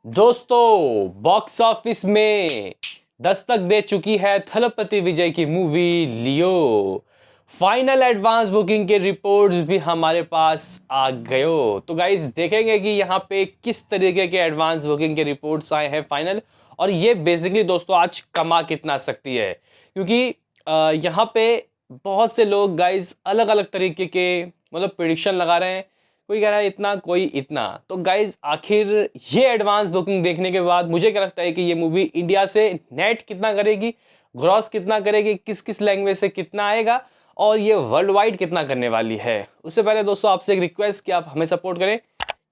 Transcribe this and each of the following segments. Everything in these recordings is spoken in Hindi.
दोस्तों बॉक्स ऑफिस में दस्तक दे चुकी है थलपति विजय की मूवी लियो। फाइनल एडवांस बुकिंग के रिपोर्ट्स भी हमारे पास आ गयो। तो गाइस देखेंगे कि यहाँ पे किस तरीके के एडवांस बुकिंग के रिपोर्ट्स आए हैं फाइनल, और ये बेसिकली दोस्तों आज कमा कितना सकती है, क्योंकि यहाँ पे बहुत से लोग गाइस अलग अलग तरीके के मतलब प्रिडिक्शन लगा रहे हैं। कोई कह रहा है इतना, कोई इतना। तो गाइज आखिर ये एडवांस बुकिंग देखने के बाद मुझे क्या लगता है कि ये मूवी इंडिया से नेट कितना करेगी, ग्रॉस कितना करेगी, किस किस लैंग्वेज से कितना आएगा, और ये वर्ल्ड वाइड कितना करने वाली है। उससे पहले दोस्तों आपसे एक रिक्वेस्ट कि आप हमें सपोर्ट करें,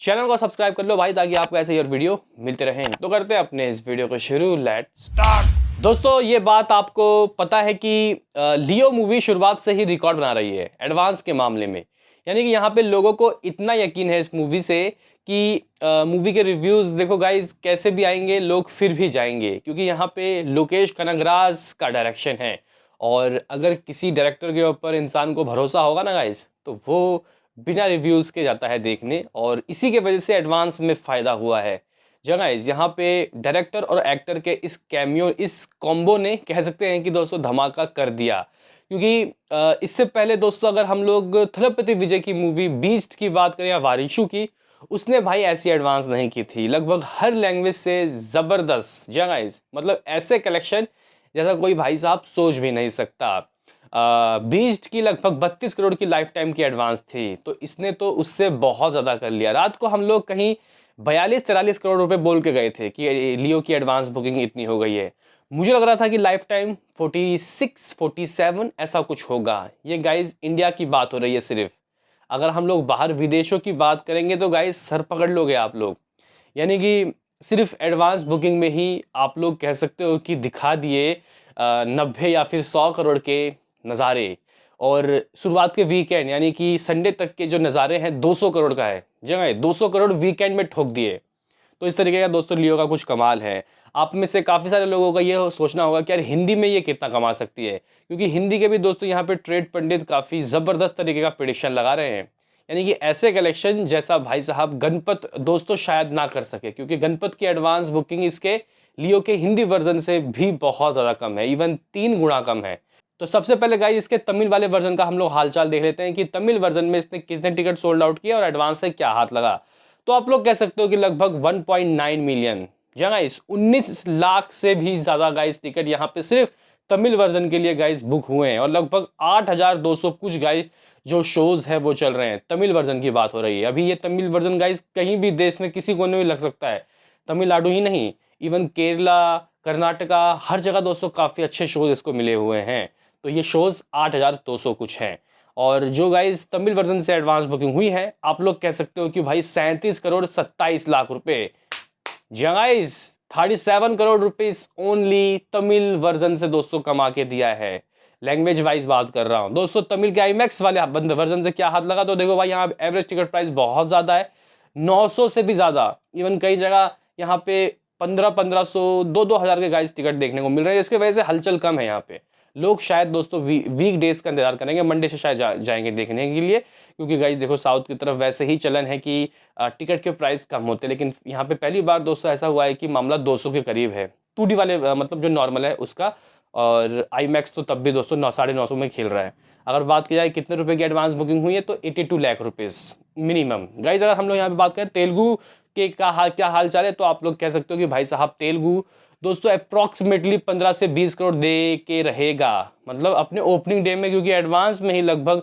चैनल को सब्सक्राइब कर लो भाई, ताकि आपको ऐसे ही और वीडियो मिलते रहें। तो करते हैं अपने इस वीडियो को शुरू, लेट स्टार्ट। दोस्तों ये बात आपको पता है कि लियो मूवी शुरुआत से ही रिकॉर्ड बना रही है एडवांस के मामले में। यानी कि यहाँ पे लोगों को इतना यकीन है इस मूवी से कि मूवी के रिव्यूज देखो गाइज कैसे भी आएंगे, लोग फिर भी जाएंगे, क्योंकि यहाँ पे लोकेश कनगराज का डायरेक्शन है। और अगर किसी डायरेक्टर के ऊपर इंसान को भरोसा होगा ना गाइज, तो वो बिना रिव्यूज के जाता है देखने, और इसी के वजह से एडवांस में फ़ायदा हुआ है। गाइज यहाँ पे डायरेक्टर और एक्टर के इस कैमियो, इस कॉम्बो ने कह सकते हैं कि दोस्तों धमाका कर दिया। क्योंकि इससे पहले दोस्तों अगर हम लोग थलपति विजय की मूवी बीस्ट की बात करें या वारिशु की, उसने भाई ऐसी एडवांस नहीं की थी। लगभग हर लैंग्वेज से ज़बरदस्त गाइज, मतलब ऐसे कलेक्शन जैसा कोई भाई साहब सोच भी नहीं सकता। बीस्ट की लगभग 32 करोड़ की लाइफ टाइम की एडवांस थी, तो इसने तो उससे बहुत ज़्यादा कर लिया। रात को हम लोग कहीं 42-43 करोड़ रुपए बोल के गए थे कि लियो की एडवांस बुकिंग इतनी हो गई है। मुझे लग रहा था कि लाइफ टाइम 46-47 ऐसा कुछ होगा। ये गाइज इंडिया की बात हो रही है सिर्फ। अगर हम लोग बाहर विदेशों की बात करेंगे तो गाइज सर पकड़ लोगे आप लोग। यानी कि सिर्फ एडवांस बुकिंग में ही आप लोग कह सकते हो कि दिखा दिए 90 या फिर 100 करोड़ के नज़ारे। और शुरुआत के वीकेंड यानी कि संडे तक के जो नज़ारे हैं 200 करोड़ का है। जगह 200 करोड़ वीकेंड में ठोक दिए। तो इस तरीके का दोस्तों लियो का कुछ कमाल है। आप में से काफ़ी सारे लोगों का ये सोचना होगा कि यार हिंदी में ये कितना कमा सकती है, क्योंकि हिंदी के भी दोस्तों यहाँ पे ट्रेड पंडित काफ़ी ज़बरदस्त तरीके का प्रेडिक्शन लगा रहे हैं। यानी कि ऐसे कलेक्शन जैसा भाई साहब गणपत दोस्तों शायद ना कर सके, क्योंकि गणपत की एडवांस बुकिंग इसके लियो के हिंदी वर्जन से भी बहुत ज़्यादा कम है, इवन 3 गुना कम है। तो सबसे पहले गाइस इसके तमिल वाले वर्जन का हम लोग हालचाल देख लेते हैं कि तमिल वर्जन में इसने कितने टिकट सोल्ड आउट किए और एडवांस से क्या हाथ लगा। तो आप लोग कह सकते हो कि लगभग 1.9 मिलियन, गाइस 19 लाख से भी ज़्यादा गाइस टिकट यहाँ पे सिर्फ तमिल वर्जन के लिए गाइस बुक हुए हैं। और लगभग 8,200 कुछ गाइस जो शोज है वो चल रहे हैं। तमिल वर्जन की बात हो रही है। अभी ये तमिल वर्जन गाइस कहीं भी देश में किसी कोने में लग सकता है, तमिलनाडु ही नहीं, इवन केरला, कर्नाटका, हर जगह दोस्तों काफ़ी अच्छे शोज इसको मिले हुए हैं। तो ये शोज 8,200 कुछ हैं। और जो गाइस तमिल वर्जन से एडवांस बुकिंग हुई है, आप लोग कह सकते हो कि भाई 37 करोड़ 27 लाख रुपए। Guys 37 crore rupees only Tamil version से दोस्तों कमा के दिया है। लैंग्वेज वाइज बात कर रहा हूं दोस्तों। तमिल के आईमैक्स वाले वर्जन से क्या हाथ लगा, तो देखो भाई यहाँ एवरेज टिकट प्राइस बहुत ज़्यादा है, 900 से भी ज़्यादा। इवन कई जगह यहाँ पे 1500 2 हज़ार के गाइस टिकट देखने को मिल रहे हैं। इसके वजह से हलचल कम है यहाँ पे। लोग शायद दोस्तों वीक डेज का इंतजार करेंगे, मंडे से शायद जाएंगे देखने के लिए, क्योंकि गाइस देखो साउथ की तरफ वैसे ही चलन है कि टिकट के प्राइस कम होते हैं। लेकिन यहाँ पे पहली बार दोस्तों ऐसा हुआ है कि मामला 200 के करीब है 2D वाले मतलब जो नॉर्मल है उसका। और आईमैक्स तो तब भी दोस्तों 900-950 में खेल रहा है। अगर बात की जाए कितने रुपए की एडवांस बुकिंग हुई है, तो 82 लाख रुपीज़ मिनिमम। गाइज अगर हम लोग यहाँ पे बात करें तेलुगु के क्या हाल चाल है, तो आप लोग कह सकते हो कि भाई साहब तेलुगु दोस्तों अप्रॉक्सीमेटली 15 से 20 करोड़ दे के रहेगा, मतलब अपने ओपनिंग डे में, क्योंकि एडवांस में ही लगभग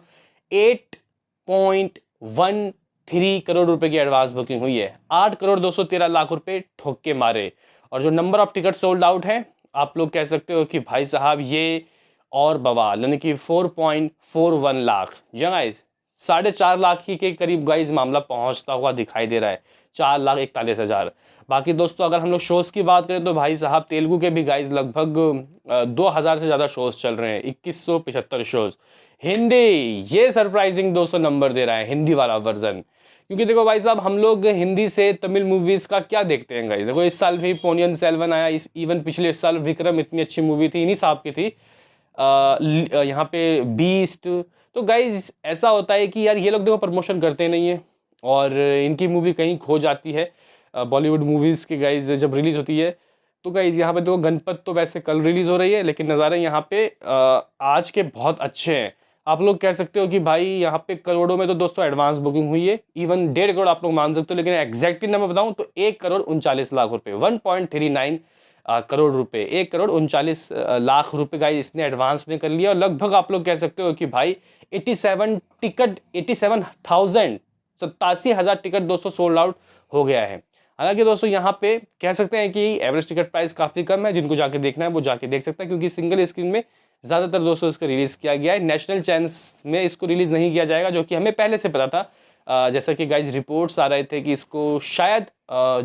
8.13 करोड़ रुपए की एडवांस बुकिंग हुई है। 8 करोड़ 213 लाख रुपए ठोक के मारे। और जो number of ticket sold out है, आप लोग कह सकते हो कि भाई साहब ये और बवाल, यानी कि 4.41 लाख। गाइस 4.5 लाख ही के करीब गाइस मामला पहुंचता हुआ दिखाई दे रहा है, 4,41,000। बाकी दोस्तों अगर हम लोग शोज़ की बात करें, तो भाई साहब तेलुगु के भी गाइस लगभग 2,000 से ज़्यादा शोज़ चल रहे हैं, 2175 शोज़। हिंदी ये सरप्राइजिंग 200 नंबर दे रहा है हिंदी वाला वर्जन। क्योंकि देखो भाई साहब हम लोग हिंदी से तमिल मूवीज़ का क्या देखते हैं गाइस। देखो इस साल भी पोनियन सेल्वन आया, इवन पिछले साल विक्रम इतनी अच्छी मूवी थी, इन्हीं साहब की थी। यहाँ पे बीस्ट। तो गाइज ऐसा होता है कि यार ये लोग देखो प्रमोशन करते नहीं है, और इनकी मूवी कहीं खो जाती है। बॉलीवुड मूवीज़ की गाइज जब रिलीज़ होती है। तो गाइज यहाँ पे देखो गणपत तो वैसे कल रिलीज़ हो रही है, लेकिन नज़ारे यहाँ पे आज के बहुत अच्छे हैं। आप लोग कह सकते हो कि भाई यहाँ पे करोड़ों में तो दोस्तों एडवांस बुकिंग हुई है, इवन 1.5 करोड़ आप लोग मान सकते हो, लेकिन एग्जैक्टली नंबर बताऊं तो 1 करोड़ 39 लाख रुपए, 1.39 करोड़ रुपए, 1 करोड़ 39 लाख रुपए का इसने एडवांस में कर लिया। और लगभग आप लोग कह सकते हो कि भाई 87,000 टिकट दोस्तों सोल्ड आउट हो गया है। हालांकि दोस्तों यहाँ पे कह सकते हैं कि एवरेज टिकट प्राइस काफी कम है, जिनको जाके देखना है वो जाके देख सकता है, क्योंकि सिंगल स्क्रीन में ज्यादातर दोस्तों इसको रिलीज किया गया है। नेशनल चैनल्स में इसको रिलीज नहीं किया जाएगा, जो कि हमें पहले से पता था। जैसा कि गाइज रिपोर्ट्स आ रहे थे कि इसको शायद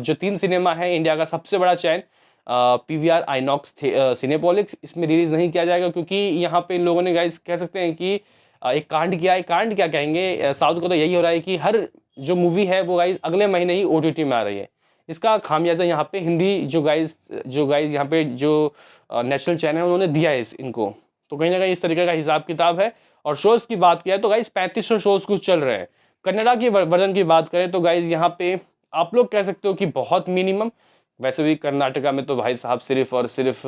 जो 3 सिनेमा है इंडिया का सबसे बड़ा चैन पीवीआर आइनॉक्स सिनेपोलिक्स, इसमें रिलीज नहीं किया जाएगा, क्योंकि यहाँ पे इन लोगों ने गाइज कह सकते हैं कि एक कांड किया है। कांड क्या कहेंगे, साउथ को तो यही हो रहा है कि हर जो मूवी है वो गाइज अगले महीने ही ओटीटी में आ रही है। इसका खामियाजा यहाँ पे हिंदी जो गाइज यहाँ पे जो नेशनल चैनल है उन्होंने दिया है इनको। तो कहीं ना कहीं इस तरीके का हिसाब किताब है। और शोज़ की बात किया तो गाइज 3500 शोज़ कुछ चल रहे हैं। कन्नड़ा की वर्जन की बात करें तो गाइज यहाँ पे आप लोग कह सकते हो कि बहुत मिनिमम, वैसे भी कर्नाटका में तो भाई साहब सिर्फ और सिर्फ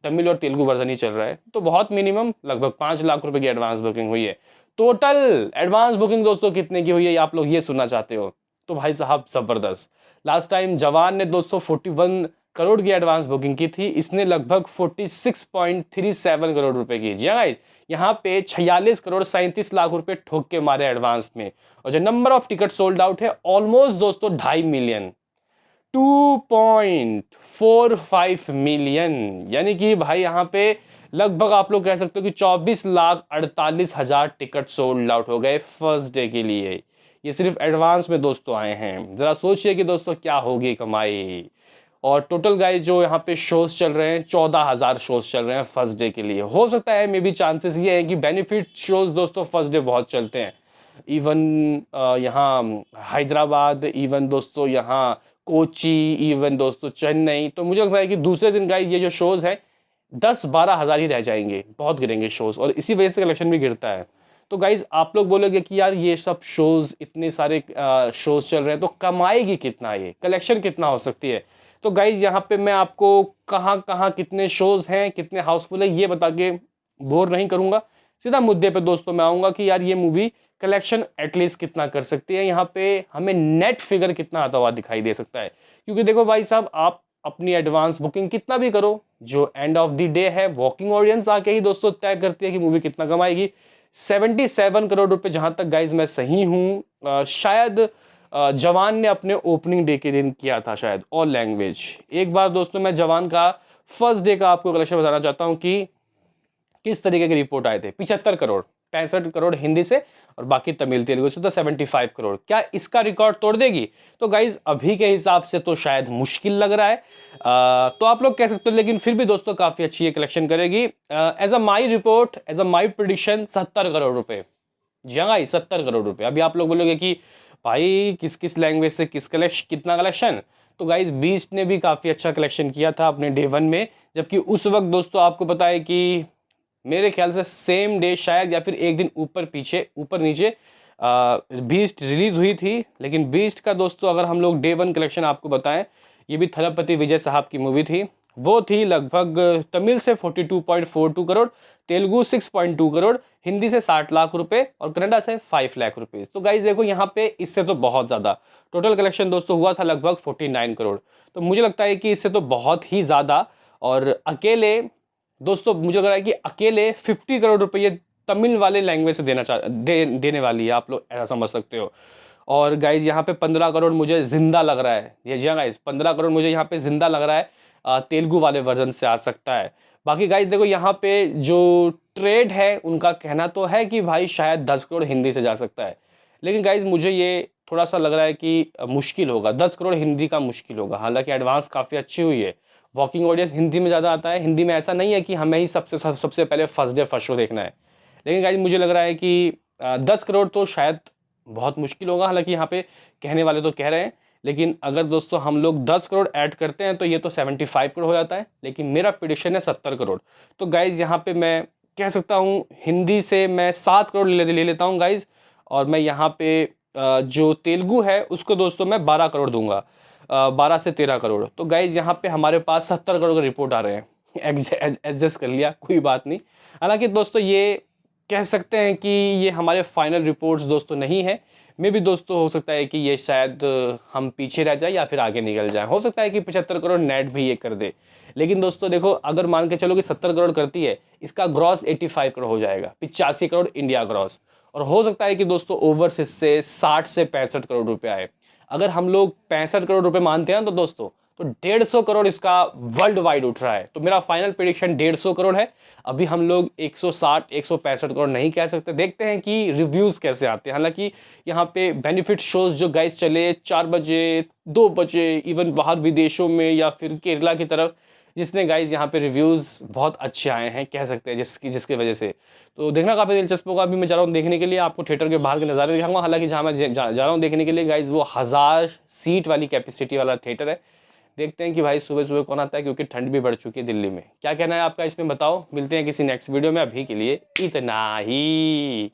तमिल और तेलुगु वर्जन ही चल रहा है, तो बहुत मिनिमम लगभग 5 लाख रुपए की एडवांस बुकिंग हुई है। टोटल एडवांस बुकिंग दोस्तों कितने की हुई है, आप लोग ये सुनना चाहते हो तो भाई साहब जबरदस्त। लास्ट टाइम जवान ने दोस्तों 41 करोड़ की एडवांस बुकिंग की थी, इसने लगभग 46.37 करोड़ रुपए की। जी गाइस, यहाँ पे 46 करोड़ 37 लाख रुपए ठोक के मारे एडवांस में। और जो number of ticket sold out है ऑलमोस्ट दोस्तों 2.5 मिलियन, 2.45 मिलियन, यानी कि भाई यहाँ पे लगभग आप लोग कह सकते हो कि 24,48,000 टिकट सोल्ड आउट हो गए फर्स्ट डे के लिए। ये सिर्फ एडवांस में दोस्तों आए हैं। जरा सोचिए कि दोस्तों क्या होगी कमाई। और टोटल गाइस जो यहाँ पे शोज चल रहे हैं 14,000 शोज चल रहे हैं फर्स्ट डे के लिए। हो सकता है मे बी चांसेस ये है कि बेनिफिट शोज दोस्तों फर्स्ट डे बहुत चलते हैं। इवन यहाँ हैदराबाद, इवन दोस्तों यहाँ कोची, इवन दोस्तों चेन्नई। तो मुझे लगता है कि दूसरे दिन गाइस ये जो शोज हैं 10-12 हज़ार ही रह जाएंगे, बहुत गिरेंगे शोज, और इसी वजह से कलेक्शन भी गिरता है। तो गाइज आप लोग बोलोगे कि यार ये सब शोज, इतने सारे शोज चल रहे हैं तो कमाएगी कितना, ये कलेक्शन कितना हो सकती है। तो गाइज यहाँ पे मैं आपको कहाँ कहाँ कितने शोज हैं, कितने हाउसफुल है, ये बता के बोर नहीं करूंगा। सीधा मुद्दे पे दोस्तों मैं आऊँगा कि यार ये मूवी कलेक्शन एटलीस्ट कितना कर सकती है, यहाँ पे हमें नेट फिगर कितना आता हुआ दिखाई दे सकता है। क्योंकि देखो भाई साहब, आप अपनी एडवांस बुकिंग कितना भी करो, जो एंड ऑफ द डे है वॉकिंग ऑडियंस आके ही दोस्तों तय करती है कि मूवी कितना कमाएगी। 77 करोड़ रुपए जहां तक गाइज मैं सही हूं, शायद जवान ने अपने ओपनिंग डे के दिन किया था शायद, ऑल लैंग्वेज। एक बार दोस्तों मैं जवान का फर्स्ट डे का आपको कलेक्शन बताना चाहता हूं कि किस तरीके के रिपोर्ट आए थे। 75 करोड़, 65 करोड़ हिंदी से और बाकी तमिल तेलुगु से तो 75 करोड़। क्या इसका रिकॉर्ड तोड़ देगी? तो गाइज अभी के हिसाब से तो शायद मुश्किल लग रहा है, तो आप लोग कह सकते हो, लेकिन फिर भी दोस्तों काफी अच्छी ये कलेक्शन करेगी। As a my report, as a my prediction 70 crore रुपए। जी हाँ गाइज, 70 करोड़ रुपए। अभी आप लोग बोलोगे कि भाई किस किस लैंग्वेज से कितना कलेक्शन, तो गाइज बीस्ट ने भी काफी अच्छा कलेक्शन किया था अपने डे 1 में, जबकि उस वक्त दोस्तों आपको पता है कि मेरे ख्याल से सेम डे शायद या फिर एक दिन ऊपर पीछे ऊपर नीचे बीस्ट रिलीज हुई थी। लेकिन बीस्ट का दोस्तों अगर हम लोग डे 1 कलेक्शन आपको बताएं, ये भी थलपति विजय साहब की मूवी थी, वो थी लगभग तमिल से 42.42 करोड़, तेलुगु 6.2 करोड़, हिंदी से 60 लाख रुपए और कन्नड़ा से 5 लाख रुपए। तो गाइज देखो यहाँ पे इससे तो बहुत ज़्यादा टोटल कलेक्शन दोस्तों हुआ था लगभग 49 करोड़। तो मुझे लगता है कि इससे तो बहुत ही ज़्यादा। और अकेले दोस्तों मुझे लग रहा है कि अकेले 50 करोड़ रुपये तमिल वाले लैंग्वेज से देने वाली है, आप लोग ऐसा समझ सकते हो। और गाइज यहाँ पे 15 करोड़ मुझे जिंदा लग रहा है, ये जी गाइज 15 करोड़ मुझे यहाँ पे जिंदा लग रहा है तेलुगु वाले वर्जन से आ सकता है। बाकी गाइज देखो यहाँ पे जो ट्रेड है उनका कहना तो है कि भाई शायद 10 करोड़ हिंदी से जा सकता है, लेकिन गाइज मुझे ये थोड़ा सा लग रहा है कि मुश्किल होगा, 10 करोड़ हिंदी का मुश्किल होगा। हालांकि एडवांस काफ़ी अच्छी हुई है, वॉकिंग ऑडियंस हिंदी में ज़्यादा आता है। हिंदी में ऐसा नहीं है कि हमें ही सबसे पहले फर्स्ट डे फर्स्ट शो देखना है, लेकिन गाइज मुझे लग रहा है कि 10 करोड़ तो शायद बहुत मुश्किल होगा। हालांकि यहाँ पे कहने वाले तो कह रहे हैं, लेकिन अगर दोस्तों हम लोग 10 करोड़ ऐड करते हैं तो ये तो 75 करोड़ हो जाता है, लेकिन मेरा प्रेडिक्शन है 70 करोड़। तो गाइज यहाँ पे मैं कह सकता हूँ हिंदी से मैं 7 करोड़ ले लेता हूँ गाइज, और मैं यहाँ पे जो तेलुगु है उसको दोस्तों मैं 12 करोड़ दूंगा। 12 से 13 करोड़। तो गाइज यहाँ पे हमारे पास 70 करोड़ का रिपोर्ट आ रहे हैं। एडजस्ट कर लिया, कोई बात नहीं। हालांकि दोस्तों ये कह सकते हैं कि ये हमारे फाइनल रिपोर्ट्स दोस्तों नहीं है। मे भी दोस्तों हो सकता है कि ये शायद हम पीछे रह जाए या फिर आगे निकल जाए। हो सकता है कि 75 करोड़ नेट भी ये कर दे। लेकिन दोस्तों देखो, अगर मान के चलो कि 70 करोड़ करती है, इसका ग्रॉस 85 करोड़ हो जाएगा, 85 करोड़ इंडिया ग्रॉस। और हो सकता है कि दोस्तों ओवरसीज से 60 से 65 करोड़ रुपए आए। अगर हम लोग 65 करोड़ रुपए मानते हैं तो दोस्तों, तो 150 करोड़ इसका वर्ल्ड वाइड उठ रहा है। तो मेरा फाइनल प्रेडिक्शन 150 करोड़ है। अभी हम लोग 160 165 करोड़ नहीं कह सकते, देखते हैं कि रिव्यूज कैसे आते हैं। हालांकि यहाँ पे बेनिफिट शोज जो गाइस चले 4 बजे 2 बजे, इवन बाहर विदेशों में या फिर केरला की तरफ, जिसने गाइस यहाँ पे रिव्यूज़ बहुत अच्छे आए हैं कह सकते हैं, जिसकी वजह से तो देखना काफ़ी दिलचस्प होगा। अभी मैं जा रहा हूँ देखने के लिए, आपको थिएटर के बाहर के नज़ारे दिखाऊंगा। हालांकि जहाँ मैं जा रहा हूँ देखने के लिए गाइस, वो 1000 सीट वाली कैपेसिटी वाला थिएटर है। देखते हैं कि भाई सुबह सुबह कौन आता है, क्योंकि ठंड भी बढ़ चुकी है दिल्ली में। क्या कहना है आपका इसमें बताओ। मिलते हैं किसी नेक्स्ट वीडियो में, अभी के लिए इतना ही।